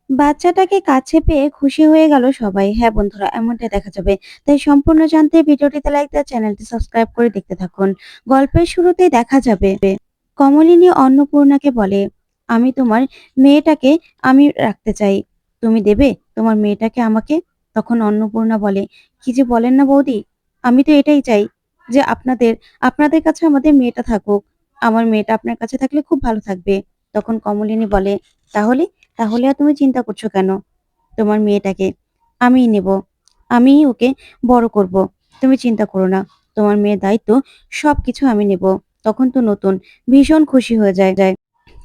বাচ্চাটাকে কাছে পেয়ে খুশি হয়ে গেল সবাই। হ্যাঁ বন্ধুরা, এমনটাই দেখা যাবে। তাই সম্পূর্ণ জানতে ভিডিওটিতে লাইক দিয়ে চ্যানেলটি সাবস্ক্রাইব করে দেখতে থাকুন। গল্পের শুরুতেই দেখা যাবে কমলিনী অন্নপূর্ণাকে বলে, আমি তোমার মেয়েটাকে আমি রাখতে চাই। তুমি দেবে তোমার মেয়েটাকে আমাকে? তখন অন্নপূর্ণা বলে, কি যে বলেন না বৌদি, আমি তো এটাই চাই যে আপনাদের আপনাদের কাছে আমাদের মেয়েটা থাকুক। আমার মেয়েটা আপনার কাছে থাকলে খুব ভালো থাকবে। তখন কমলিনী বলে, তাহলে তাহলে আর তুমি চিন্তা করছো কেন? তোমার মেয়েটাকে আমিই নেব। আমিই ওকে বড় করব। তুমি চিন্তা করো না। তোমার মেয়ের দায়িত্ব সবকিছু আমি নেব। তখন তো নতুন ভীষণ খুশি হয়ে যায়।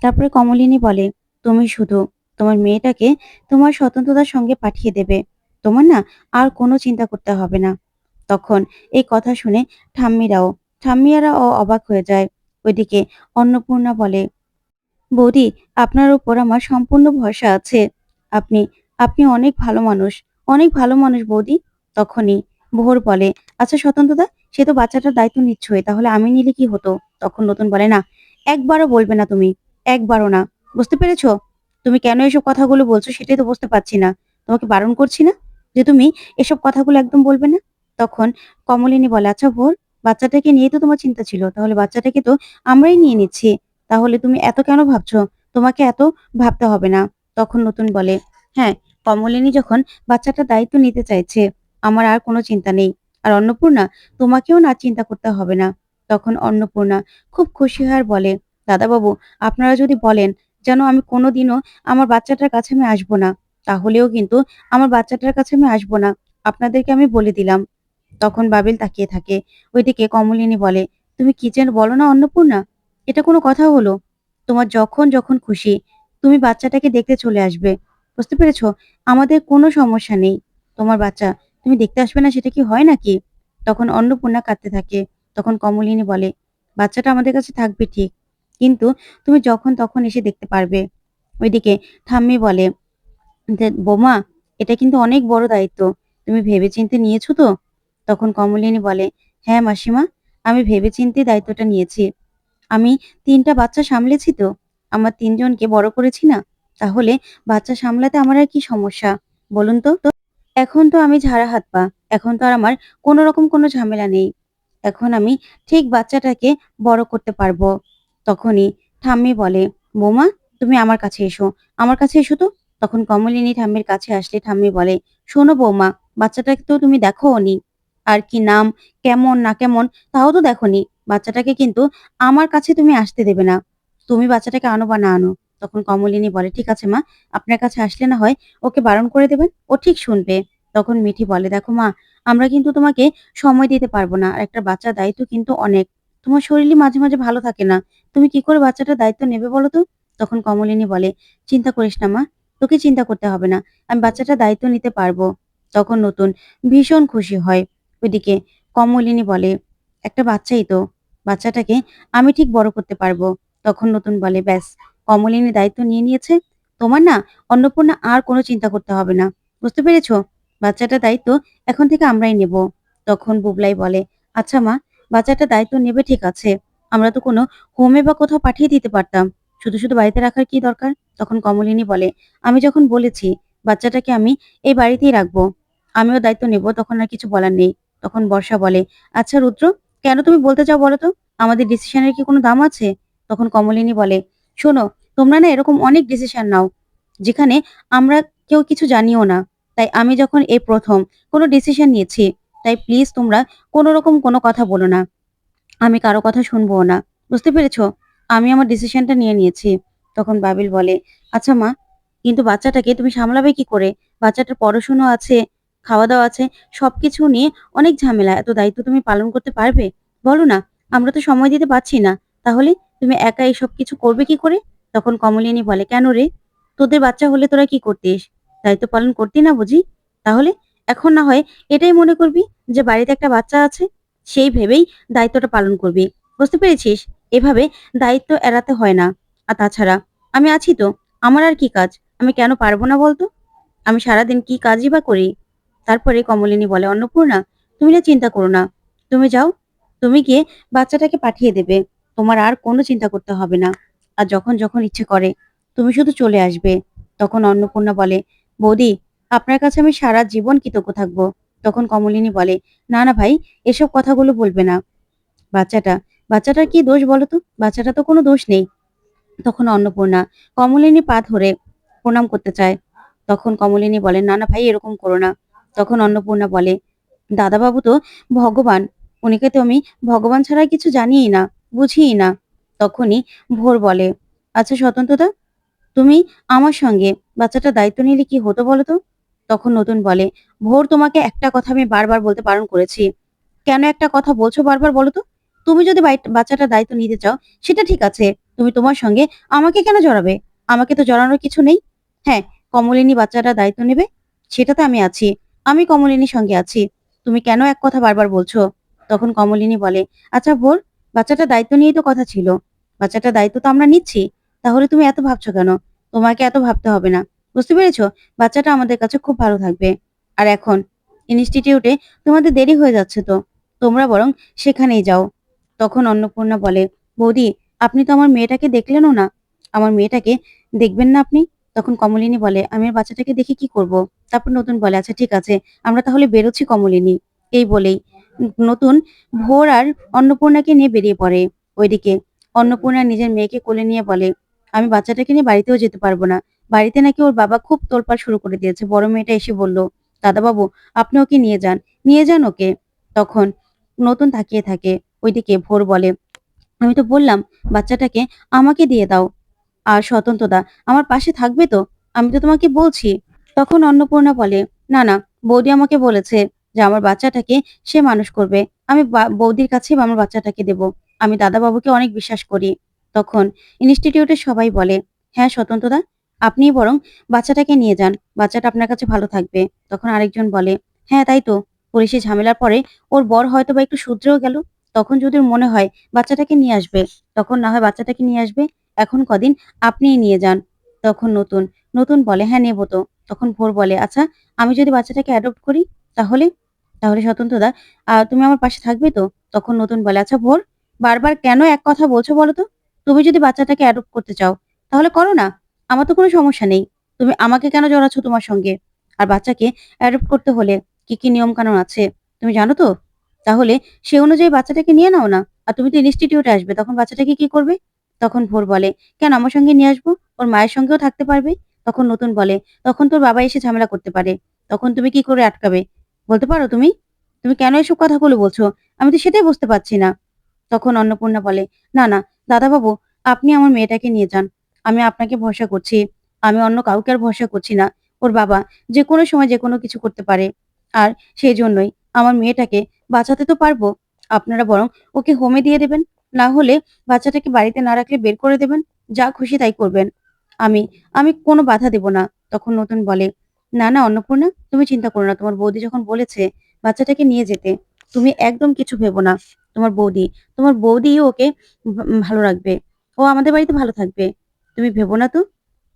তারপরে কমলিনী বলে, তুমি শুধু তোমার মেয়েটাকে তোমার স্বতন্ত্রতার সঙ্গে পাঠিয়ে দেবে। তোমার না আর কোনো চিন্তা করতে হবে না। তখন এই কথা শুনে ঠাম্মিয়ারাও অবাক হয়ে যায়। ওইদিকে অন্নপূর্ণা বলে, বৌদি, আপনার উপর আমার সম্পূর্ণ ভরসা আছে। আপনি আপনি অনেক ভালো মানুষ বৌদি। তখনই ভোর বলে, আচ্ছা স্বতন্ত্রতা, সে তো বাচ্চাটার দায়িত্ব নিচ্ছই, তাহলে আমি নিলে কি হতো? তখন নতুন বলে, না, একবারও বলবে না তুমি, একবারও না। বুঝতে পেরেছো? তুমি কেন এসব কথাগুলো বলছো সেটাই তো বুঝতে পারছি না। তোমাকে বারণ করছি না যে তুমি এসব কথাগুলো একদম বলবে না? তখন কমলিনী বলে, আচ্ছা ভোর, বাচ্চাটাকে নিয়ে তো তোমার চিন্তা ছিল, তাহলে বাচ্চাটাকে তো আমরাই নিয়ে নিচ্ছি। তাহলে তুমি এত কেন ভাবছো? তোমাকে এত ভাবতে হবে না। তখন নতুন বলে, হ্যাঁ, কমলিনী যখন বাচ্চাটার দায়িত্ব নিতে চাইছে, আমার আর কোনো চিন্তা নেই। আর অন্নপূর্ণা, তোমাকেও না চিন্তা করতে হবে না। তখন অন্নপূর্ণা খুব খুশি হয় আর বলে, দাদাবাবু, আপনারা যদি বলেন যেন আমি কোনোদিনও আমার বাচ্চাটার কাছে আমি আসবো না, তাহলেও কিন্তু আমার বাচ্চাটার কাছে আমি আসবো না। আপনাদেরকে আমি বলে দিলাম। তখন বাবিল তাকিয়ে থাকে। ওইদিকে কমলিনী বলে, তুমি কি যেন বলো না অন্নপূর্ণা, এটা কোনো কথা হলো? তোমার যখন যখন খুশি তুমি বাচ্চাটাকে দেখতে চলে আসবে। বুঝতে পেরেছো? আমাদের কোনো সমস্যা নেই। তোমার বাচ্চা তুমি দেখতে আসবে না, সেটা কি হয় নাকি? তখন অন্নপূর্ণা কাঁদতে থাকে। তখন কমলিনী বলে, বাচ্চাটা আমাদের কাছে থাকবে ঠিক, কিন্তু তুমি যখন তখন এসে দেখতে পারবে। ওইদিকে ঠাম্মি বলে যে, বৌমা, এটা কিন্তু অনেক বড় দায়িত্ব। তুমি ভেবেচিন্তে নিয়েছো তো? তখন কমলিনী বলে, হ্যাঁ মাসিমা, আমি ভেবেচিন্তে দায়িত্বটা নিয়েছি। আমি ৩টা বাচ্চা সামলেছি তো। আমার ৩ জনকে বড় করেছি না? তাহলে বাচ্চা সামলাতে আমার আর কি সমস্যা? বলুন তো? এখন তো আমি ঝাড়া হাত পা। এখন তো আর আমার কোন রকম কোনো ঝামেলা নেই। এখন আমি ঠিক বাচ্চাটাকে বড় করতে পারবো। তখনই ঠাম্মি বলে, বৌমা, তুমি আমার কাছে এসো। আমার কাছে এসো তো। তখন কমলিনী ঠাম্মির কাছে আসলে ঠাম্মি বলে, শোনো বৌমা, বাচ্চাটাকে তো তুমি দেখোওনি। আর কি নাম, কেমন না কেমন তাও তো দেখোনি। বাচ্চাটাকে কিন্তু আমার কাছে তুমি আসতে দেবে না। তুমি বাচ্চাটাকে আনো বা না আনো। তখন কমলিনী বলে, ঠিক আছে মা, আপনার কাছে আসলে না হয় ওকে বারণ করে দেবেন। ও ঠিক শুনবে। তখন মিঠি বলে, দেখো মা, আমরা কিন্তু তোমাকে সময় দিতে পারবো না। আর একটা বাচ্চার দায়িত্ব কিন্তু অনেক। তোমার শরীরই মাঝে মাঝে ভালো থাকে না। তুমি কি করে বাচ্চাটার দায়িত্ব নেবে বলো তো? তখন কমলিনী বলে, চিন্তা করিস না মা, তোকে চিন্তা করতে হবে না। আমি বাচ্চাটার দায়িত্ব নিতে পারবো। তখন নতুন ভীষণ খুশি হয়। ওইদিকে কমলিনী বলে, একটা বাচ্চাই তো, বাচ্চাটাকে আমি ঠিক বড় করতে পারবো। তখন নতুন বলে, ব্যাস, কমলিনী দায়িত্ব নিয়ে নিয়েছে। তোমার না অন্নপূর্ণা আর কোনো চিন্তা করতে হবে না। বুঝতে পেরেছো? বাচ্চাটার দায়িত্ব এখন থেকে আমরাই নেব। তখন বুবলাই বলে, আচ্ছা মা, বাচ্চাটার দায়িত্ব নেবে ঠিক আছে। আমরা তো কোনো হোমে বা কোথাও পাঠিয়ে দিতে পারতাম। শুধু শুধু বাড়িতে রাখার কি দরকার? তখন কমলিনী বলে, আমি যখন বলেছি বাচ্চাটাকে আমি এই বাড়িতেই রাখবো, আমিও দায়িত্ব নেব, তখন আর কিছু বলার নেই। তখন বর্ষা বলে, আচ্ছা রুদ্র, কেন তুমি বলতে চাও বলো তো? আমাদের ডিসিশনের কি কোনো দাম আছে? তখন কমলিনী বলে, শোনো, তোমরা না এরকম অনেক ডিসিশন নাও যেখানে আমরা কেউ কিছু জানিও না। তাই আমি যখন এই প্রথম কোনো ডিসিশন নিয়েছি, তাই প্লিজ তোমরা কোনো রকম কোনো কথা বলো না। আমি কারো কথা শুনবো না। বুঝতে পেরেছো? আমি আমার ডিসিশনটা নিয়ে নিয়েছি। তখন বাবিল বলে, আচ্ছা মা, কিন্তু বাচ্চাটাকে তুমি সামলাবে কি করে? বাচ্চাটার পড়াশোনা আছে, খাওয়া-দাওয়া আছে, সবকিছু নিয়ে অনেক ঝামেলা। এত দায়িত্ব তুমি পালন করতে পারবে? বলো না। আমরা তো সময় দিতে পারছি না। তাহলে তুমি একা এসব কিছু করবে কি করে? তখন কমলিনী বলে, কেন রে? তোদের বাচ্চা হলে তোরা কি করতিস? দায়িত্ব পালন করতি না বুঝি? তাহলে এখন না হয় এটাই মনে করবি যে বাড়িতে একটা বাচ্চা আছে, সেই ভেবেই দায়িত্বটা পালন করবি। বুঝতে পেরেছিস? এভাবে দায়িত্ব এড়াতে হয় না। আর তাছাড়া আমি আছি তো, আমার আর কি কাজ? আমি কেন পারবো না বলতো? আমি সারাদিন কি কাজই বা করি? তারপরে কমলিনী বলে, অন্নপূর্ণা, তুমি না চিন্তা করো না। তুমি যাও, তুমি গিয়ে বাচ্চাটাকে পাঠিয়ে দেবে। তোমার আর কোনো চিন্তা করতে হবে না। আর যখন যখন ইচ্ছে করে তুমি শুধু চলে আসবে। তখন অন্নপূর্ণা বলে, বৌদি, আপনার কাছে আমি সারা জীবন কৃতজ্ঞ থাকবো। তখন কমলিনী বলে, না না ভাই, এসব কথাগুলো বলবে না। বাচ্চাটা বাচ্চাটার কি দোষ বলো তো? বাচ্চাটা তো কোনো দোষ নেই। তখন অন্নপূর্ণা কমলিনী পা ধরে প্রণাম করতে চায়। তখন কমলিনী বলে, না না ভাই, এরকম করো না। তখন অন্নপূর্ণা বলে, দাদাবাবু তো ভগবান, উনিকে তো আমি ভগবান ছাড়া কিছু জানিই না, বুঝিই না। তখনই ভোর বলে, আচ্ছা স্বতন্ত্রতা, তুমি আমার সঙ্গে বাচ্চাটার দায়িত্ব নিলে কি হতো বলো তো? তখন নতুন বলে, ভোর, তোমাকে একটা কথা আমি বারবার বলতে বারণ করেছি। কেন একটা কথা বলছো বারবার বলো তো? তুমি যদি বাচ্চাটার দায়িত্ব নিতে চাও, সেটা ঠিক আছে। তুমি তোমার সঙ্গে আমাকে কেন জড়াবে? আমাকে তো জড়ানোর কিছু নেই। হ্যাঁ, কমলিনী বাচ্চাটার দায়িত্ব নেবে, সেটাতে আমি আছি। আমি কমলিনীর সঙ্গে আছি। তুমি কেন এক কথা বারবার বলছো? তখন কমলিনী বলে, আচ্ছা ভোর, বাচ্চাটার দায়িত্ব নিয়েই তো কথা ছিল। বাচ্চাটার দায়িত্ব তো আমরা নিচ্ছি। তাহলে তুমি এত ভাবছো কেন? তোমাকে এত ভাবতে হবে না। বুঝতে পেরেছো? বাচ্চাটা আমাদের কাছে খুব ভালো থাকবে। আর এখন ইনস্টিটিউটে তোমাদের দেরি হয়ে যাচ্ছে তো। তোমরা বরং সেখানেই যাও। তখন অন্নপূর্ণা বলে, বৌদি, আপনি তো আমার মেয়েটাকে দেখলেনও না। আমার মেয়েটাকে দেখবেন না আপনি? তখন কমলিনী বলে, আমি আর বাচ্চাটাকে দেখে কি করব? তারপর নতুন বলে, আচ্ছা ঠিক আছে, আমরা তাহলে বেরোচ্ছি কমলিনী। এই বলেই নতুন ভোর আর অন্নপূর্ণাকে নিয়ে বেরিয়ে পড়ে। ওইদিকে অন্নপূর্ণা নিজের মেয়েকে কোলে নিয়ে বলে, আমি বাচ্চাটাকে নিয়ে বাড়িতেও যেতে পারবো না। বাড়িতে নাকি ওর বাবা খুব তোলপাড় শুরু করে দিয়েছে। বড় মেয়েটা এসে বলল, দাদাবাবু, আপনি ওকে নিয়ে যান, নিয়ে যান ওকে। তখন নতুন তাকিয়ে থাকে। ওইদিকে ভোর বলে, আমি তো বললাম বাচ্চাটাকে আমাকে দিয়ে দাও। আর স্বতন্ত্রদা আমার পাশে থাকবে তো? আমি তো তোমাকে বলছি। তখন অন্নপূর্ণা বলে, না না, বৌদি আমাকে বলেছে যে আমার বাচ্চাটাকে সে মানুষ করবে। আমি বৌদির কাছেই আমার বাচ্চাটাকে দেব। আমি দাদাবাবুকে অনেক বিশ্বাস করি। তখন ইনস্টিটিউটের সবাই বলে, হ্যাঁ স্বতন্ত্রদা, আপনিই বরং বাচ্চাটাকে নিয়ে যান। বাচ্চাটা আপনার কাছে ভালো থাকবে। তখন আরেকজন বলে, হ্যাঁ তাই তো, পুলিশি ঝামেলার পরে ওর বর হয়তো বা একটু শুধরেও গেল। তখন যদি ওর মনে হয় বাচ্চাটাকে নিয়ে আসবে, তখন না হয় বাচ্চাটাকে নিয়ে আসবে। এখন কদিন আপনিই নিয়ে যান। তখন নতুন নতুন বলে, হ্যাঁ নেবো তো। তখন ভোর বলে, আচ্ছা আমি যদি বাচ্চাটাকে অ্যাডপ্ট করি, তাহলে? তাহলে স্বতন্ত্রদা, তুমি আমার পাশে থাকবে তো? তখন নতুন বলে, আচ্ছা ভোর, বারবার কেন এক কথা বলছো বলো তো? তুমি যদি বাচ্চাটাকে অ্যাডপ্ট করতে চাও, তাহলে করো না। আমার তো কোনো সমস্যা নেই। তুমি আমাকে কেন জড়াচ্ছ তোমার সঙ্গে? আর বাচ্চাকে অ্যাডপ্ট করতে হলে কি কি নিয়ম কানুন আছে তুমি জানো তো? তাহলে সে অনুযায়ী বাচ্চাটাকে নিয়ে নাও না। আর তুমি তো ইনস্টিটিউটে আসবে, তখন বাচ্চাটাকে কি করবে? তখন ভোর বলে, কেন আমার সঙ্গে নিয়ে আসবো? ওর মায়ের সঙ্গেও থাকতে পারবে। তখন নতুন বলে, তখন তোর বাবা এসে ঝামেলা করতে পারে। তখন তুমি কি করে আটকাবে? বলতে পারো তুমি? তুমি কেন এসব কথাগুলো বলছো? আমি তো সেটাই বুঝতে পারছি না। তখন অন্নপূর্ণা বলে, না না, দাদাবাবু, আপনি আমার মেয়েটাকে নিয়ে যান। আমি আপনাকে ভরসা করছি। আমি অন্য কাউকে আর ভরসা করছি না। ওর বাবা যেকোনো সময় যেকোনো কিছু করতে পারে। আর সেই জন্যই আমার মেয়েটাকে বাঁচাতে তো পারবো। আপনারা বরং ওকে হোমে দিয়ে দেবেন। না হলে বাচ্চাটাকে বাড়িতে না রাখলে বের করে দেবেন। যা খুশি তাই করবেন। আমি আমি কোনো বাধা দেব না। তখন নতুন বলে, না না অন্নপূর্ণা, তুমি চিন্তা করো না। তোমার বৌদি যখন বলেছে বাচ্চাটাকে নিয়ে যেতে, তুমি একদম কিছু ভেবো না। তোমার বৌদি তোমার বৌদি ওকে ভালো রাখবে। ও আমাদের বাড়িতে ভালো থাকবে। তুমি ভেবো না তো।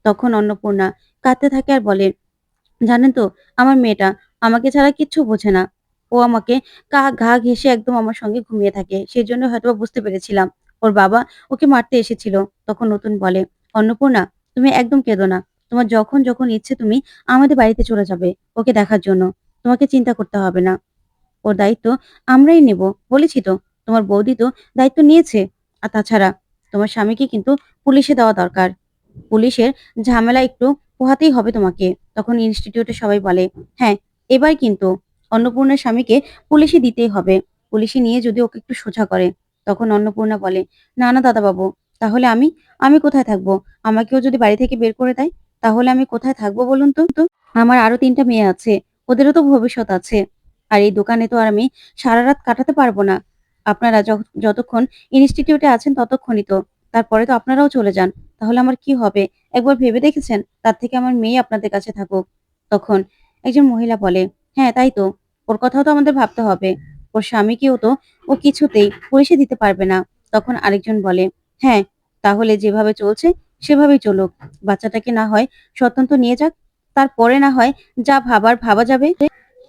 তখন অন্নপূর্ণা কাঁদতে থাকে আর বলে, জানেন তো, আমার মেয়েটা আমাকে ছাড়া কিচ্ছু বোঝে না। ও আমাকে ঘা ঘেঁষে একদম আমার সঙ্গে ঘুমিয়ে থাকে। সেজন্য হয়তোবা বুঝতে পেরেছিলাম ওর বাবা ওকে মারতে এসেছিল। তখন নতুন বলে, অন্নপূর্ণা, তুমি একদম কেঁদো না। তোমার যখন যখন ইচ্ছে তুমি আমাদের বাড়িতে চলে যাবে ওকে দেখার জন্য। তোমাকে চিন্তা করতে হবে না। ওর দায়িত্ব আমরাই নেব। বলেছি তো, তোমার বৌদি তো দায়িত্ব নিয়েছে। আর তাছাড়া তোমার স্বামীকে কিন্তু পুলিশে দেওয়া দরকার। পুলিশের ঝামেলা একটু পোহাতেই হবে তোমাকে। তখন ইনস্টিটিউটে সবাই বলে, হ্যাঁ, এবার কিন্তু অন্নপূর্ণার স্বামীকে পুলিশে দিতেই হবে। পুলিশে নিয়ে যদি ওকে একটু সোজা করে। তখন অন্নপূর্ণা বলে, না না দাদাবাবু, তাহলে আমি আমি কোথায় থাকবো? আমাকেও যদি বাড়ি থেকে বের করে দেয়, তাহলে আমি কোথায় থাকবো বলুন তো? আমার আরো ৩টা মেয়ে আছে। ওদেরও তো ভবিষ্যৎ আছে। আর এই দোকানে তো আর আমি সারারাত কাটাতে পারবো না। আপনারা যতক্ষণ ইনস্টিটিউটে আছেন ততক্ষণই তো। তারপরে তো আপনারাও চলে যান। তাহলে আমার কি হবে? একবার ভেবে দেখেছেন? তার থেকে আমার মেয়ে আপনাদের কাছে থাকুক। তখন একজন মহিলা বলে, হ্যাঁ তাই তো। ওর কথাও তো আমাদের ভাবতে হবে। ওর স্বামীকেও তো ও কিছুতেই পুলিশে দিতে পারবে না। তখন আরেকজন বলে, হ্যাঁ, তাহলে যেভাবে চলছে সেভাবেই চলুক। বাচ্চাটাকে না হয় স্বতন্ত্র নিয়ে যাক। তারপরে না হয় যা ভাবার ভাবা যাবে।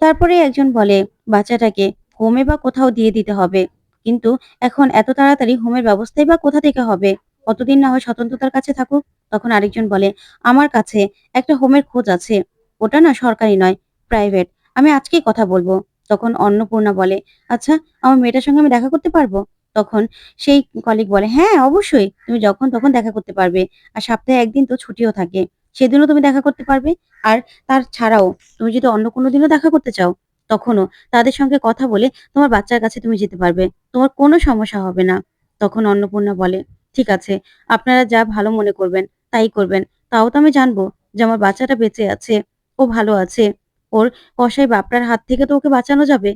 তারপরে একজন বলে, বাচ্চাটাকে হোমে বা কোথাও দিয়ে দিতে হবে। কিন্তু এখন এত তাড়াতাড়ি হোমের ব্যবস্থাই বা কোথা থেকে হবে? কতদিন না হয় স্বতন্ত্রতার কাছে থাকুক। তখন আরেকজন বলে, আমার কাছে একটা হোমের খোঁজ আছে, ওটা না সরকারি নয়, প্রাইভেট, আমি আজকেই কথা বলবো। তখন অন্নপূর্ণা বলে, আচ্ছা, আমার মেয়েটার সঙ্গে আমি দেখা করতে পারবো? তখন সেই কলিগ বলে, হ্যাঁ অবশ্যই, তুমি যখন তখন দেখা করতে পারবে। আর সপ্তাহে একদিন তো ছুটিও থাকে, সেদিনও তুমি দেখা করতে পারবে। আর তার ছাড়াও তুমি যদি অন্য কোনো দিনও দেখা করতে চাও, তখনও তাদের সঙ্গে কথা বলে তোমার বাচ্চার কাছে তুমি যেতে পারবে, তোমার কোনো সমস্যা হবে না। তখন অন্নপূর্ণা বলে, ঠিক আছে, আপনারা যা ভালো মনে করবেন তাই করবেন। তাও তো আমি জানবো যে আমার বাচ্চাটা বেঁচে আছে, ও ভালো আছে, ওর কসাই বাপটার হাত থেকে তো ওকে বাঁচানো যাবে।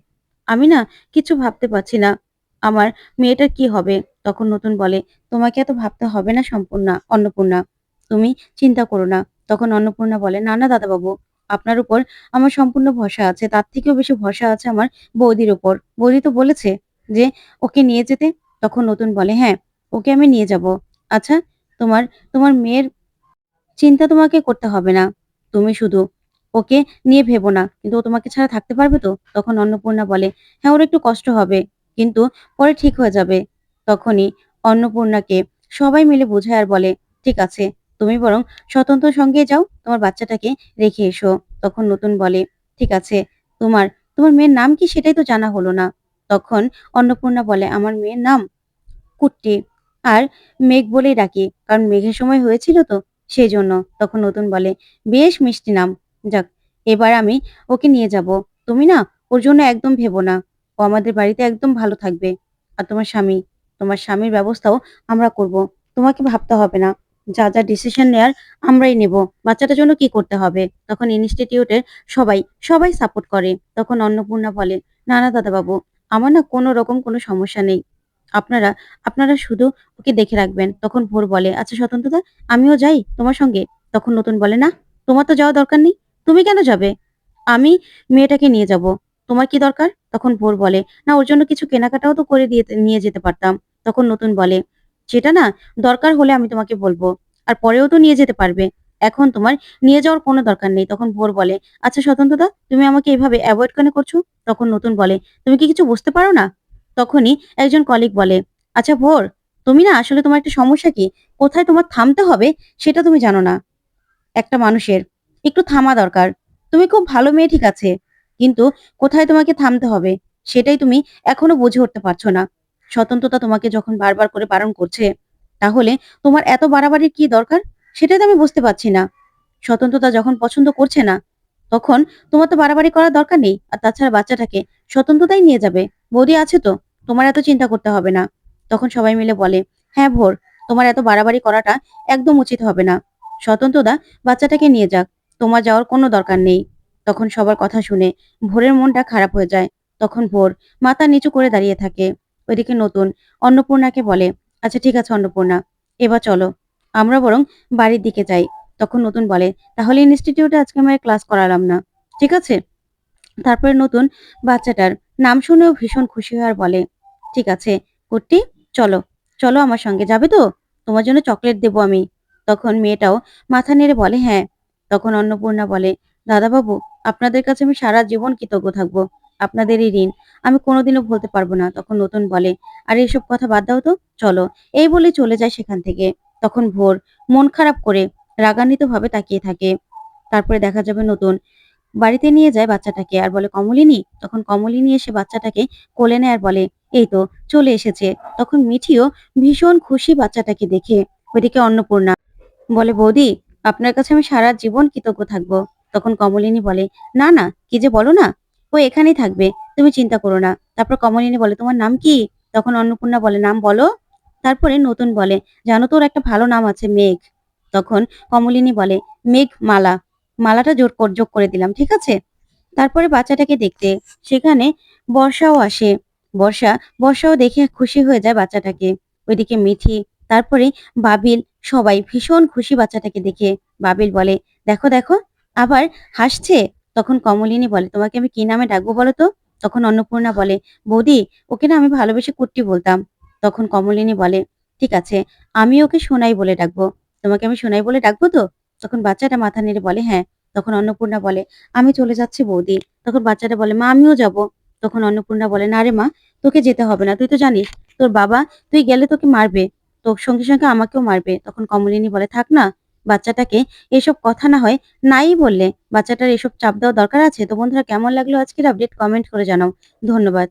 আমি না কিছু ভাবতে পারছি না, আমার মেয়েটার কি হবে। তখন নতুন বলে, তোমাকে এত ভাবতে হবে না অন্নপূর্ণা, তুমি চিন্তা করো না। তখন অন্নপূর্ণা বলে, না না দাদাবাবু, আপনার উপর আমার সম্পূর্ণ ভরসা আছে, তার থেকেও বেশি ভরসা আছে আমার বৌদির উপর। বৌদি তো বলেছে যে ওকে নিয়ে যেতে। তখন নতুন বলে, হ্যাঁ, ওকে আমি নিয়ে যাব। আচ্ছা, তোমার তোমার মেয়ের চিন্তা তোমাকে করতে হবে না। তুমি শুধু ওকে নিয়ে ভেবো না। কিন্তু ও তোমাকে ছাড়া থাকতে পারবে তো? তখন অন্নপূর্ণা বলে, হ্যাঁ, ওর একটু কষ্ট হবে, কিন্তু পরে ঠিক হয়ে যাবে। তখনই অন্নপূর্ণাকে সবাই মিলে বোঝায় আর বলে, ঠিক আছে, তুমি বরং স্বতন্ত্র সঙ্গে যাও, তোমার বাচ্চাটাকে রেখে এসো। তখন নতুন বলে, ঠিক আছে, তোমার তোমার মেয়ের নাম কি সেটাই তো জানা হলো না। তখন অন্নপূর্ণা বলে, আমার মেয়ের নাম কুট্টি, আর মেঘ বলেই ডাকি, কারণ মেঘের সময় হয়েছিল তো সেই জন্য। তখন নতুন বলে, বেশ মিষ্টি নাম। যাক, এবার আমি ওকে নিয়ে যাব। তুমি না ওর জন্য একদম ভেবো না, ও আমাদের বাড়িতে একদম ভালো থাকবে। আর তোমার স্বামীর ব্যবস্থাও আমরা করব, তোমাকে ভাবতে হবে না। যা যা ডিসিশন নেয়ার আমরাই নেব। বাচ্চাটার জন্য কি করতে হবে। তখন ইনস্টিটিউটের সবাই সবাই সাপোর্ট করে। তখন অন্নপূর্ণা বলে, না না দাদাবাবু, আমার না কোনো রকম কোনো সমস্যা নেই, আপনারা আপনারা শুধু ওকে দেখে রাখবেন। তখন ভোর বলে, আচ্ছা স্বতন্ত্রদা, আমিও যাই তোমার সঙ্গে? তখন নতুন বলে, না, তোমার তো যাওয়া দরকার নেই, তুমি কেন যাবে? আমি মেয়েটাকে নিয়ে যাব, তোমার কি দরকার? তখন ভোর বলে, না, ওর জন্য কিছু কেনাকাটাও তো করে দিয়ে নিয়ে যেতে পারতাম। তখন নতুন বলে, সেটা না দরকার হলে আমি তোমাকে বলবো, আর পরেও তো নিয়ে যেতে পারবে, এখন তোমার নিয়ে যাওয়ার কোনো দরকার নেই। তখন ভোর বলে, আচ্ছা স্বতন্ত্রদা, তুমি আমাকে এভাবে অ্যাভয়েড কেন করছো? তখন নতুন বলে, তুমি কি কিছু বুঝতে পারো না? তখনই একজন কলিগ বলে, আচ্ছা ভোর, তুমি না আসলে তোমার একটা সমস্যা কি, কোথায় তোমার থামতে হবে সেটা তুমি জানো না। একটা মানুষের একটু থামা দরকার। তুমি খুব ভালো মেয়ে, ঠিক আছে, কিন্তু কোথায় তোমাকে থামতে হবে সেটাই তুমি এখনো বুঝে উঠতে পারছো না। স্বতন্ত্রতা তোমাকে যখন বারবার করে বারণ করছে, তাহলে তোমার এত বাড়াবাড়ির কি দরকার সেটাই তো আমি বুঝতে পারছি না। স্বতন্ত্রতা যখন পছন্দ করছে না, তখন তোমার তো বাড়াবাড়ি করার দরকার নেই। আর তাছাড়া বাচ্চাটাকে স্বতন্ত্রতাই নিয়ে যাবে, বৌদি আছে তো, তোমার এত চিন্তা করতে হবে না। তখন সবাই মিলে বলে, হ্যাঁ ভোর, তোমার এত বাড়াবাড়ি করাটা একদম উচিত হবে না। স্বতন্ত্রদা বাচ্চাটাকে নিয়ে যাক, তোমার যাওয়ার কোনো দরকার নেই। তখন সবার কথা শুনে ভোরের মনটা খারাপ হয়ে যায়। তখন ভোর মাথা নিচু করে দাঁড়িয়ে থাকে। ওইদিকে নতুন অন্নপূর্ণাকে বলে, আচ্ছা ঠিক আছে অন্নপূর্ণা, এবার চলো, আমরা বরং বাড়ির দিকে যাই। তখন নতুন বলে, তাহলে ইনস্টিটিউটে আজকে আমার ক্লাস করালাম না, ঠিক আছে? তারপরে নতুন বাচ্চাটার নাম শুনেও ভীষণ খুশি হয় আর বলে, ঠিক আছে কুট্টি, চলো, চলো আমার সঙ্গে, যাবে তো? তোমার জন্য চকলেট দেবো আমি। তখন মেয়েটাও মাথা নেড়ে বলে, হ্যাঁ। তখন অন্নপূর্ণা বলে, দাদাবাবু, আপনাদের কাছে আমি সারা জীবন কৃতজ্ঞ থাকবো, আপনাদের এই ঋণ আমি কোনোদিনও ভুলতে পারবো না। তখন নতুন বলে, আর এসব কথা বাদ দাও তো, চলো। এই বলে চলে যায় সেখান থেকে। তখন ভোর মন খারাপ করে রাগান্বিত ভাবে তাকিয়ে থাকে। তারপরে দেখা যাবে নতুন বাড়িতে নিয়ে যায় বাচ্চাটাকে আর বলে, কমলিনী। তখন কমলিনী এসে বাচ্চাটাকে কোলে নেয় আর বলে, এই তো চলে এসেছে। তখন মিঠিও ভীষণ খুশি বাচ্চাটাকে দেখে। ওইদিকে অন্নপূর্ণা বলে, বৌদি, আপনার কাছে আমি সারা জীবন কৃতজ্ঞ থাকবো। তখন কমলিনী বলে, না না, কি যে বলো না, ও এখানেই থাকবে, তুমি চিন্তা করো না। তারপর কমলিনী বলে, তোমার নাম কি? তখন অন্নপূর্ণা বলে, নাম বলো। তারপরে নতুন বলে, জানো তো ওর একটা ভালো নাম আছে, মেঘ। তখন কমলিনী বলে, মেঘ মালা, মালাটা যোগ করে দিলাম, ঠিক আছে? তারপরে বাচ্চাটাকে দেখতে সেখানে বর্ষাও আসে। বর্ষা বর্ষাও দেখে খুশি হয়ে যায় বাচ্চাটাকে। ওইদিকে মিঠি, তারপরে বাবিল, সবাই ভীষণ খুশি বাচ্চাটাকে দেখে। বাবিল বলে, দেখো দেখো, আবার হাসছে। তখন কমলিনী বলে, তোমাকে আমি কি নামে ডাকবো বলো তো? তখন অন্নপূর্ণা বলে, বৌদি, ওকে না আমি ভালোবেসে কুট্টি বলতাম। তখন কমলিনী বলে, ঠিক আছে, আমি ওকে সোনাই বলে ডাকবো। তোমাকে আমি সোনাই বলে ডাকবো তো? তখন বাচ্চাটা মাথা নেড়ে বলে, হ্যাঁ। তখন অন্নপূর্ণা বলে, আমি চলে যাচ্ছি বৌদি। তখন বাচ্চাটা বলে, মা আমিও যাব। তখন অন্নপূর্ণা বলে, না রে মা, তোকে যেতে হবে না, তুই তো জানিস তোর বাবা, তুই গেলে তোকে মারবে। তোর সঙ্গে সঙ্গে আমাকেও মারবে। তখন কমলিনী বলে, থাক না, বাচ্চাটাকে এসব কথা না হয় নাই বললে, বাচ্চাটার এসব চাপ দেওয়া দরকার আছে? তো বন্ধুরা, কেমন লাগলো আজকের আপডেট কমেন্ট করে জানাও। ধন্যবাদ।